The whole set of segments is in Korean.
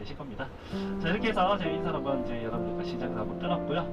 되실 겁니다. 자, 이렇게 해서 저희 인사를 한번 이제 여러분들과 시작을 한번 끊었고요.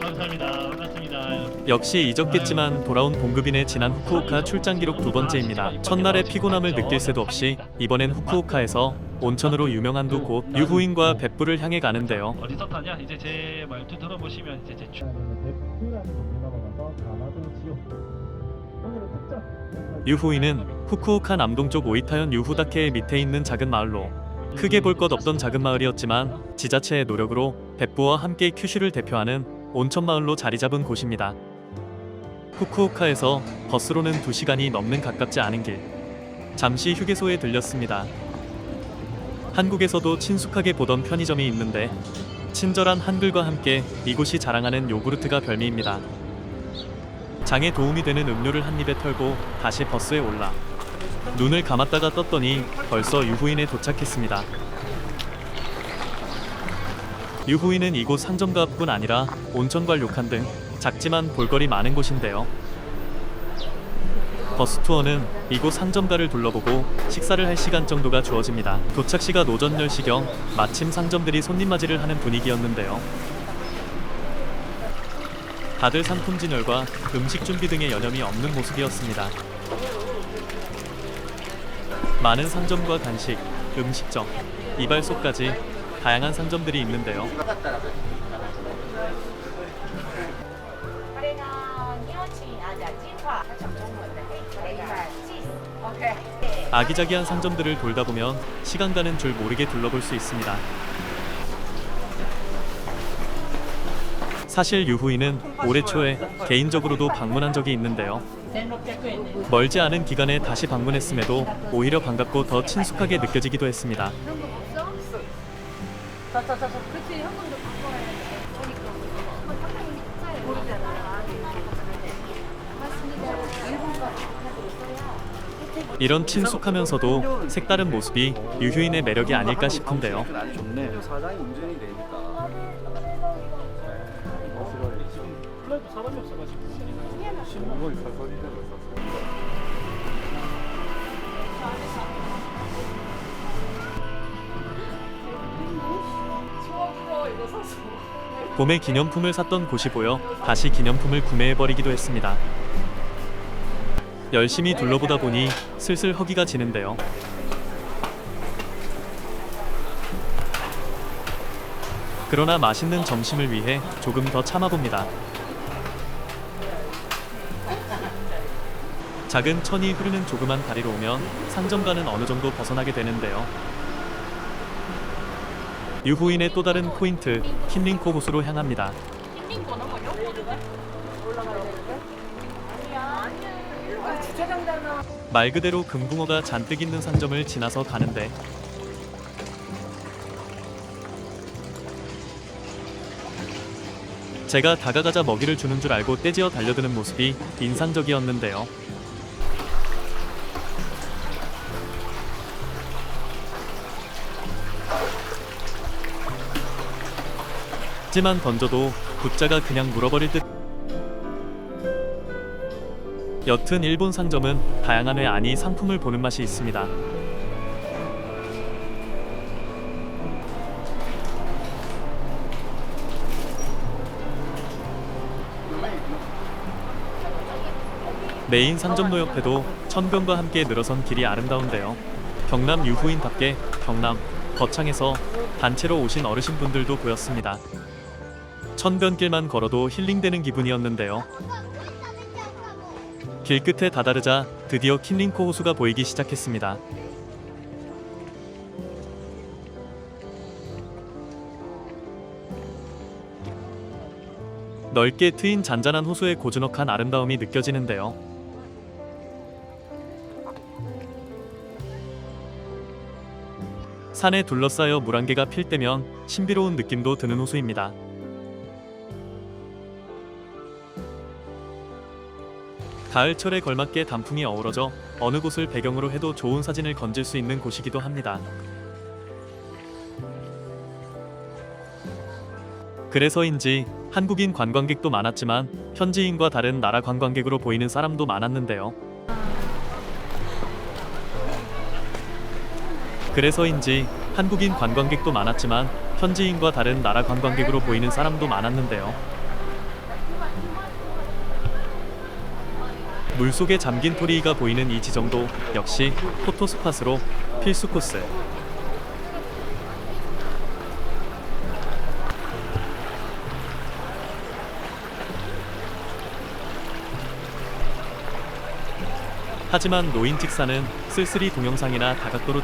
감사합니다. 반갑습니다. 역시 잊었겠지만 돌아온 봉급인의 지난 후쿠오카 출장 기록 두 번째입니다. 첫날의 피곤함을 느낄 새도 없이 이번엔 후쿠오카에서 온천으로 유명한 두 곳 유후인과 벳부를 향해 가는데요. 어디서 타냐? 이제 제 말투 들어보시면 이제 제 벳부라는 동네 넘어가서 가마도 지역. 오늘은 특정. 유후인은 후쿠오카 남동쪽 오이타현 유후다케의 밑에 있는 작은 마을로 크게 볼 것 없던 작은 마을이었지만 지자체의 노력으로 벳부와 함께 큐슈를 대표하는 온천 마을로 자리 잡은 곳입니다. 후쿠오카에서 버스로는 2시간이 넘는 가깝지 않은 길. 잠시 휴게소에 들렸습니다. 한국에서도 친숙하게 보던 편의점이 있는데 친절한 한글과 함께 이곳이 자랑하는 요구르트가 별미입니다. 장에 도움이 되는 음료를 한 입에 털고 다시 버스에 올라 눈을 감았다가 떴더니 벌써 유후인에 도착했습니다. 유후인은 이곳 상점가 뿐 아니라 온천과 료칸 등 작지만 볼거리 많은 곳인데요. 버스 투어는 이곳 상점가를 둘러보고 식사를 할 시간 정도가 주어집니다. 도착 시가 오전 10시경 마침 상점들이 손님 맞이를 하는 분위기였는데요. 다들 상품 진열과 음식 준비 등의 여념이 없는 모습이었습니다. 많은 상점과 간식, 음식점, 이발소까지 다양한 상점들이 있는데요. 아기자기한 상점들을 돌다 보면 시간 가는 줄 모르게 둘러볼 수 있습니다. 사실 유후인은 올해 초에 개인적으로도 방문한 적이 있는데요. 멀지 않은 기간에 다시 방문했음에도 오히려 반갑고 더 친숙하게 느껴지기도 했습니다. 그런 거 없어? 그치, 현금도 바꿔야 돼. 그러니까. 상당히 비싸요. 모르잖아. 맞습니다. 일본까지 이런 친숙하면서도 색다른 모습이 유후인의 매력이 아닐까 싶은데요. 좋네. 사장이 운전이 되니까. 플라이트 사람이 없어가지고. 신문이 사설이대로 추억으로 이거 샀어. 봄에 기념품을 샀던 곳이 보여 다시 기념품을 구매해버리기도 했습니다. 열심히 둘러보다 보니 슬슬 허기가 지는데요. 그러나 맛있는 점심을 위해 조금 더 참아봅니다. 작은 천이 흐르는 조그만 다리로 오면 상점가는 어느 정도 벗어나게 되는데요. 유후인의 또 다른 포인트, 킨링코 호수로 향합니다. 말 그대로 금붕어가 잔뜩 있는 상점을 지나서 가는데 제가 다가가자 먹이를 주는 줄 알고 떼지어 달려드는 모습이 인상적이었는데요. 찌만 던져도 붓자가 그냥 물어버릴 듯. 여튼 일본 상점은 다양한 회 아니 상품을 보는 맛이 있습니다. 메인 상점로 옆에도 천변과 함께 늘어선 길이 아름다운데요. 경남 유후인답게 경남 거창에서 단체로 오신 어르신분들도 보였습니다. 천변길만 걸어도 힐링되는 기분이었는데요. 길 끝에 다다르자 드디어 킨링코 호수가 보이기 시작했습니다. 넓게 트인 잔잔한 호수의 고즈넉한 아름다움이 느껴지는데요. 산에 둘러싸여 물안개가 필 때면 신비로운 느낌도 드는 호수입니다. 가을철에 걸맞게 단풍이 어우러져 어느 곳을 배경으로 해도 좋은 사진을 건질 수 있는 곳이기도 합니다. 그래서인지 한국인 관광객도 많았지만 현지인과 다른 나라 관광객으로 보이는 사람도 많았는데요. 그래서인지 한국인 관광객도 많았지만 현지인과 다른 나라 관광객으로 보이는 사람도 많았는데요. 물속에 잠긴 토리이가 보이는 이 지점도 역시 포토스팟으로 필수 코스. 하지만 노인 직사는 쓸쓸히 동영상이나 다각도로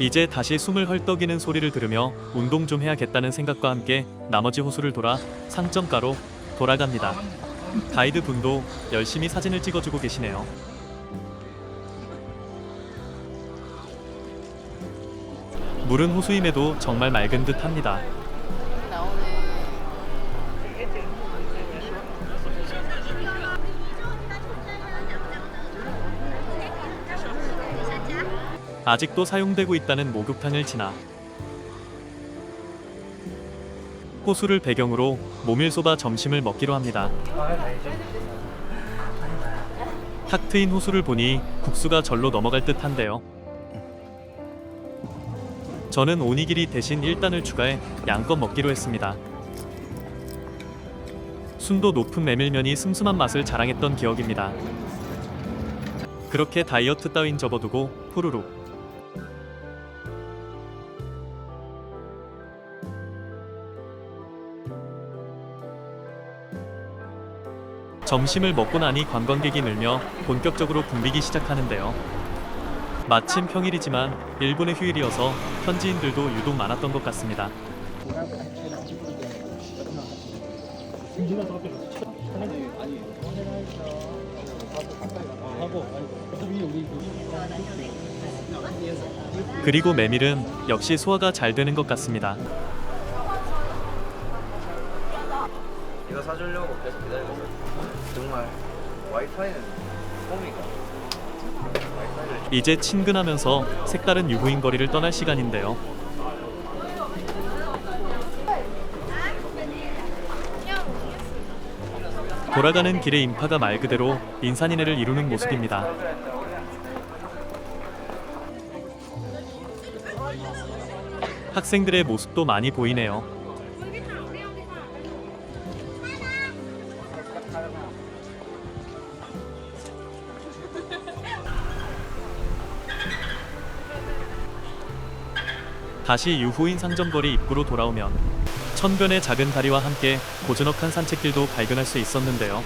이제 다시 숨을 헐떡이는 소리를 들으며 운동 좀 해야겠다는 생각과 함께 나머지 호수를 돌아 상점가로 돌아갑니다. 가이드 분도 열심히 사진을 찍어주고 계시네요. 물은 호수임에도 정말 맑은 듯 합니다. 아직도 사용되고 있다는 목욕탕을 지나 호수를 배경으로 모밀소바 점심을 먹기로 합니다. 탁 트인 호수를 보니 국수가 절로 넘어갈 듯한데요. 저는 오니기리 대신 1단을 추가해 양껏 먹기로 했습니다. 순도 높은 메밀면이 슴슴한 맛을 자랑했던 기억입니다. 그렇게 다이어트 따윈 접어두고 후루룩 점심을 먹고 나니 관광객이 늘며 본격적으로 붐비기 시작하는데요. 마침 평일이지만 일본의 휴일이어서 현지인들도 유독 많았던 것 같습니다. 그리고 메밀은 역시 소화가 잘 되는 것 같습니다. 이거 사주려고 계속 기다리고 정말 와이파이는 홈이가 이제 친근하면서 색다른 유후인 거리를 떠날 시간인데요. 돌아가는 길의 인파가 말 그대로 인산인해를 이루는 모습입니다. 학생들의 모습도 많이 보이네요. 다시 유후인 상점거리 입구로 돌아오면 천변의 작은 다리와 함께 고즈넉한 산책길도 발견할 수 있었는데요.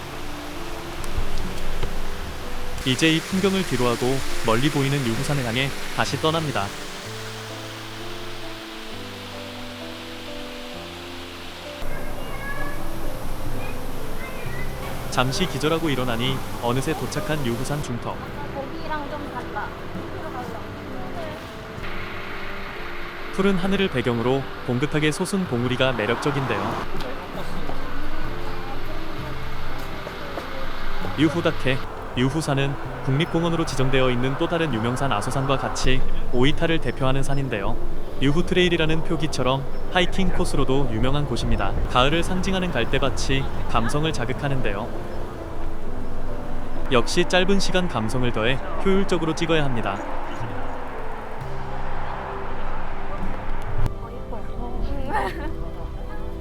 이제 이 풍경을 뒤로하고 멀리 보이는 유후산을 향해 다시 떠납니다. 잠시 기절하고 일어나니 어느새 도착한 유후산 중턱. 거기랑 좀 달라. 푸른 하늘을 배경으로 봉긋하게 솟은 봉우리가 매력적인데요. 유후다케, 유후산은 국립공원으로 지정되어 있는 또 다른 유명산 아소산과 같이 오이타를 대표하는 산인데요. 유후 트레일이라는 표기처럼 하이킹 코스로도 유명한 곳입니다. 가을을 상징하는 갈대밭이 감성을 자극하는데요. 역시 짧은 시간 감성을 더해 효율적으로 찍어야 합니다.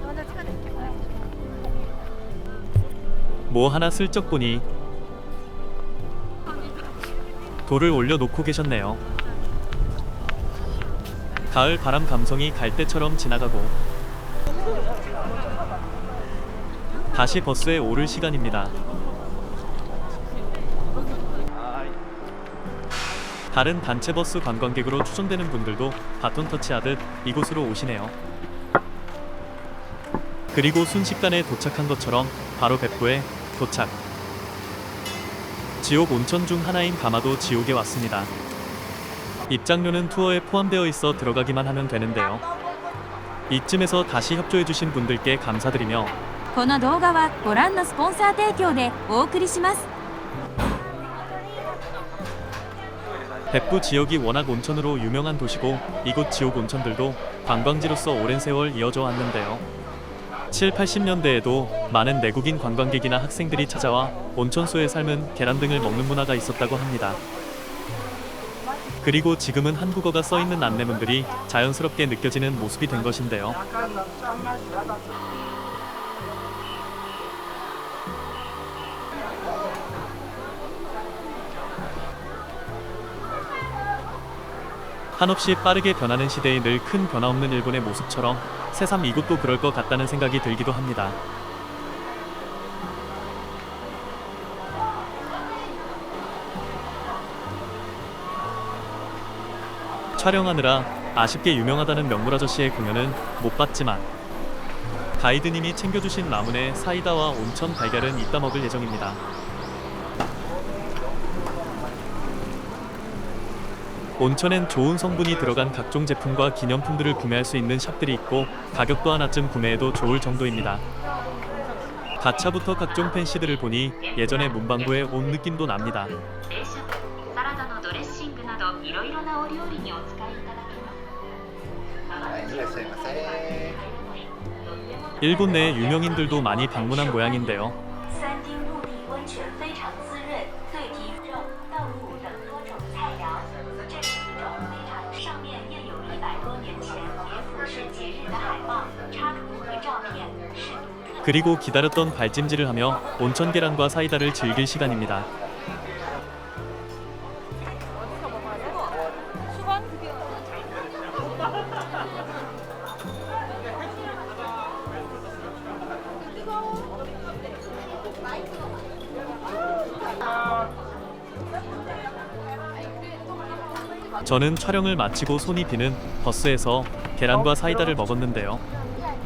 먼저 찍어드릴게요. 뭐 하나 슬쩍 보니 돌을 올려놓고 계셨네요. 가을 바람 감성이 갈대처럼 지나가고 다시 버스에 오를 시간입니다. 다른 단체 버스 관광객으로 추정되는 분들도 바톤 터치하듯 이곳으로 오시네요. 그리고 순식간에 도착한 것처럼 바로 백부에 도착. 지옥 온천 중 하나인 가마도 지옥에 왔습니다. 입장료는 투어에 포함되어 있어 들어가기만 하면 되는데요. 이쯤에서 다시 협조해주신 분들께 감사드리며 この動画はご覧のスポンサー提供でお送りします。 백부 지역이 워낙 온천으로 유명한 도시고 이곳 지옥 온천들도 관광지로서 오랜 세월 이어져 왔는데요. 7, 80년대에도 많은 내국인 관광객이나 학생들이 찾아와 온천소에 삶은 계란 등을 먹는 문화가 있었다고 합니다. 그리고 지금은 한국어가 써있는 안내문들이 자연스럽게 느껴지는 모습이 된 것인데요. 한없이 빠르게 변하는 시대에 늘 큰 변화 없는 일본의 모습처럼 새삼 이곳도 그럴 것 같다는 생각이 들기도 합니다. 촬영하느라 아쉽게 유명하다는 명물 아저씨의 공연은 못 봤지만 가이드님이 챙겨주신 라문에 사이다와 온천 달걀은 이따 먹을 예정입니다. 온천엔 좋은 성분이 들어간 각종 제품과 기념품들을 구매할 수 있는 샵들이 있고 가격도 하나쯤 구매해도 좋을 정도입니다. 가차부터 각종 펜시들을 보니 예전에 문방구에 온 느낌도 납니다. サラダのドレッシングなどいろいろなお料理にお使いいただけます。 はいいらっしゃいませ。 일본 내 유명인들도 많이 방문한 모양인데요. 三丁目的温泉非常滋润，对皮肤、肉、豆腐等多种菜肴。这是一种非常上面印有100多年前别府市节日的海报、插图和照片，是独特。 그리고 기다렸던 발찜질을 하며 온천 계란과 사이다를 즐길 시간입니다. 저는 촬영을 마치고 손이 비는 버스에서 계란과 사이다를 먹었는데요.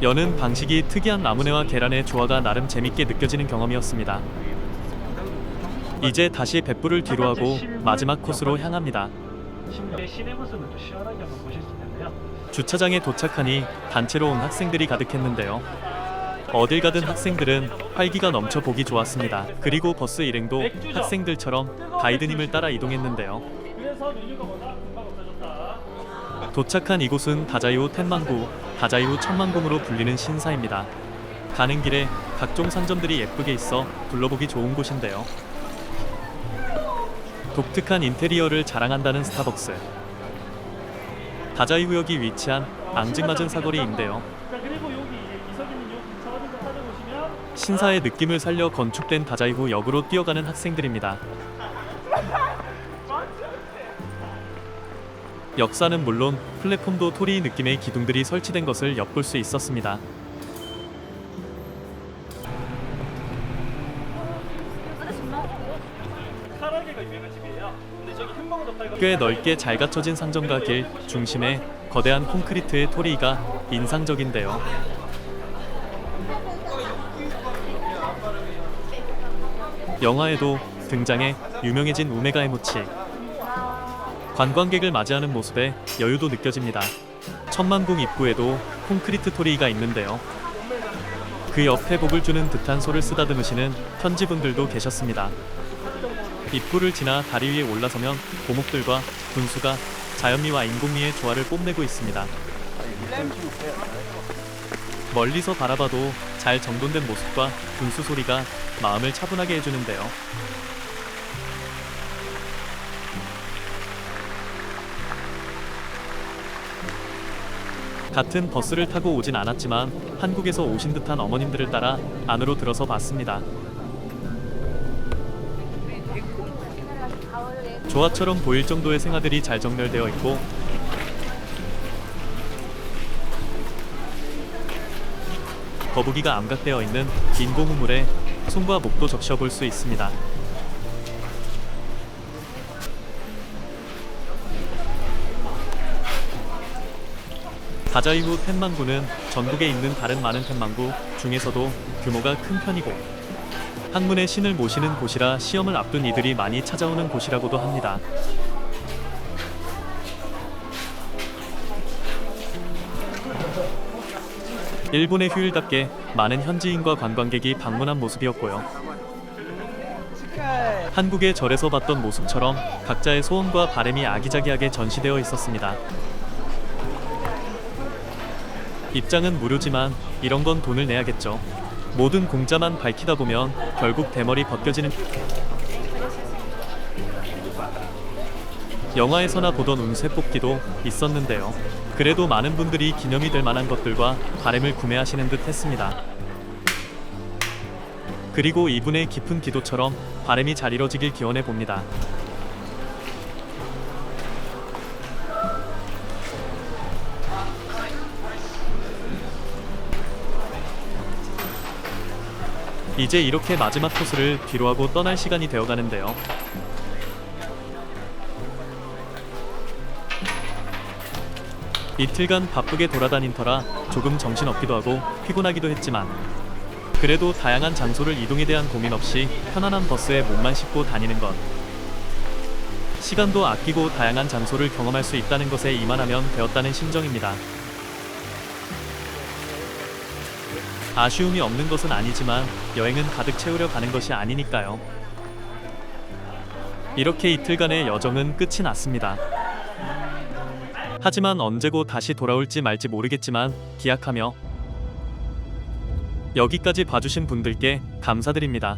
여는 방식이 특이한 라무네와 계란의 조화가 나름 재밌게 느껴지는 경험이었습니다. 이제 다시 뱃불을 뒤로하고 마지막 코스로 향합니다. 시내 모습을 또 시원하게 한번 보실 수 있는데요. 주차장에 도착하니 단체로 온 학생들이 가득했는데요. 어딜 가든 학생들은 활기가 넘쳐 보기 좋았습니다. 그리고 버스 일행도 학생들처럼 가이드님을 따라 이동했는데요. 그래서 메뉴가 뭐다? 금방 없어졌다. 도착한 이곳은 다자이호 텐만구, 다자이호 천만궁으로 불리는 신사입니다. 가는 길에 각종 상점들이 예쁘게 있어 둘러보기 좋은 곳인데요. 독특한 인테리어를 자랑한다는 스타벅스. 다자이구역이 위치한 앙증맞은 사거리인데요. 자, 그리고 여기 이석이는 여기 저어진 거 찾아보시면 신사의 느낌을 살려 건축된 다자이후 역으로 뛰어가는 학생들입니다. 역사는 물론 플랫폼도 토리 느낌의 기둥들이 설치된 것을 엿볼 수 있었습니다. 카라게가 유명한 집이에요. 근데 저기 햄버거도 팔고 꽤 넓게 잘 갖춰진 상점과 길 중심에 거대한 콘크리트의 토리가 인상적인데요. 영화에도 등장해 유명해진 우메가의 모치. 관광객을 맞이하는 모습에 여유도 느껴집니다. 천만궁 입구에도 콘크리트 토리가 있는데요. 그 옆에 복을 주는 듯한 소를 쓰다듬으시는 현지분들도 계셨습니다. 입구를 지나 다리 위에 올라서면 고목들과 분수가 자연미와 인공미의 조화를 뽐내고 있습니다. 멀리서 바라봐도 잘 정돈된 모습과 분수 소리가 마음을 차분하게 해주는데요. 같은 버스를 타고 오진 않았지만 한국에서 오신 듯한 어머님들을 따라 안으로 들어서 봤습니다. 조화처럼 보일 정도의 생화들이 잘 정렬되어 있고 거북이가 암각되어 있는 인공 우물에 손과 목도 적셔볼 수 있습니다. 다자이후 텐만구는 전국에 있는 다른 많은 텐만구 중에서도 규모가 큰 편이고 학문의 신을 모시는 곳이라 시험을 앞둔 이들이 많이 찾아오는 곳이라고도 합니다. 일본의 휴일답게 많은 현지인과 관광객이 방문한 모습이었고요. 한국의 절에서 봤던 모습처럼 각자의 소원과 바람이 아기자기하게 전시되어 있었습니다. 입장은 무료지만 이런 건 돈을 내야겠죠. 모든 공짜만 밝히다 보면 결국 대머리 벗겨지는 영화에서나 보던 운세 뽑기도 있었는데요. 그래도 많은 분들이 기념이 될 만한 것들과 바램을 구매하시는 듯 했습니다. 그리고 이분의 깊은 기도처럼 바램이 잘 이뤄지길 기원해 봅니다. 이제 이렇게 마지막 코스를 뒤로하고 떠날 시간이 되어가는데요. 이틀간 바쁘게 돌아다닌 터라 조금 정신없기도 하고 피곤하기도 했지만 그래도 다양한 장소를 이동에 대한 고민 없이 편안한 버스에 몸만 싣고 다니는 것, 시간도 아끼고 다양한 장소를 경험할 수 있다는 것에 이만하면 되었다는 심정입니다. 아쉬움이 없는 것은 아니지만 여행은 가득 채우려 가는 것이 아니니까요. 이렇게 이틀간의 여정은 끝이 났습니다. 하지만 언제고 다시 돌아올지 말지 모르겠지만 기약하며 여기까지 봐주신 분들께 감사드립니다.